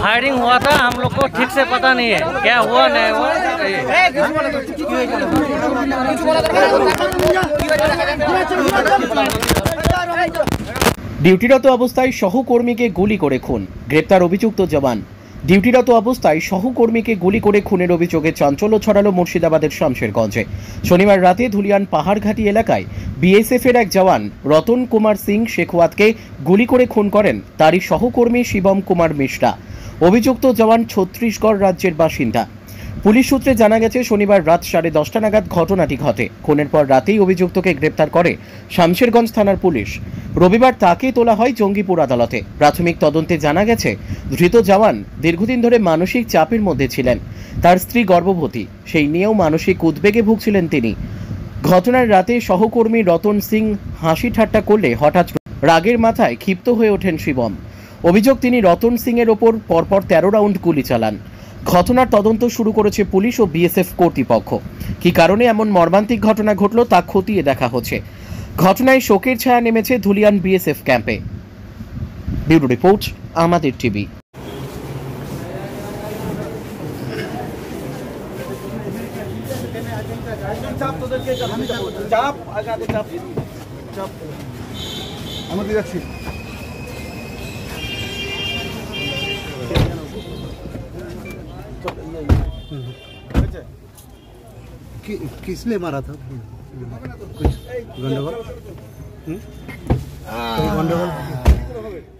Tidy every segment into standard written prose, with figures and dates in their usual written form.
Firing हुआ था, हम लोग को ठीक से पता नहीं है क्या हुआ नहीं हुआ। ডিউটিরত অবস্থায় সহকর্মীকে গুলি করে খুন, গ্রেপ্তার অভিযুক্ত জওয়ান। ডিউটিরত অবস্থায় সহকর্মীকে গুলি করে খুনের অভিযোগে চাঞ্চল্য ছড়ালো মুর্শিদাবাদের শামশেরগঞ্জে। শনিবার রাতে ধুলিয়ান পাহাড়ঘাটি এলাকায় বিএসএফ এর এক জওয়ান রতন কুমার সিং শেখওয়াতকে গুলি করে খুন করেন তারই সহকর্মী শিবম কুমার মিশ্রা। অভিযুক্ত জওয়ান ছত্তিশগড় রাজ্যের বাসিন্দা। পুলিশ সূত্রে জানা গেছে শনিবার রাত 10:30 নাগাদ ঘটনাটি ঘটে। খুনের পর রাতেই অভিযুক্তকে গ্রেপ্তার করে শামশেরগঞ্জ থানার পুলিশ। রবিবার তাকে তোলা হয় জঙ্গিপুর আদালতে। প্রাথমিক তদন্তে জানা গেছে ধৃত জওয়ান দীর্ঘদিন ধরে মানসিক চাপের মধ্যে ছিলেন। তার স্ত্রী গর্ভবতী, সেই নিয়েও মানসিক উদ্বেগে ভুগছিলেন তিনি। ঘটনার রাতে সহকর্মী রতন সিং হাসি ঠাট্টা করলে হঠাৎ রাগের মাথায় ক্ষিপ্ত হয়ে ওঠেন শিবম। অভিযোগ, তিনি রতন সিং এর ওপর পরপর 13 রাউন্ড গুলি চালান। ঘটনার তদন্ত শুরু করেছে পুলিশ ও বিএসএফ কর্তৃপক্ষ। কি কারণে এমন মর্মান্তিক ঘটনা ঘটল তা খতিয়ে দেখা হচ্ছে। ঘটনায় শোকের ছায়া নেমেছে ধুলিয়ান বিএসএফ ক্যাম্পে। ব্যুরো রিপোর্ট, আমাদের টিভি। किसने मारा था? कुछ गंडगोल? गंडगोल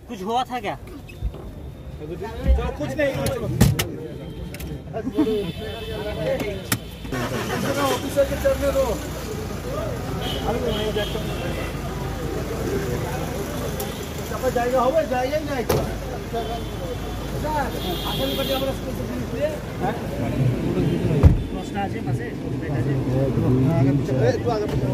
कुछ हुआ था क्या? कुछ नहीं। ऑफिसर के चलने दो। जाएगा होगा जाएगा नहीं আসলে বাজে আমরা স্কুল থেকে নিয়ে হ্যাঁ প্রশ্ন আছে পাশে এটা যে আগে পিছনে একটু আগে পিছনে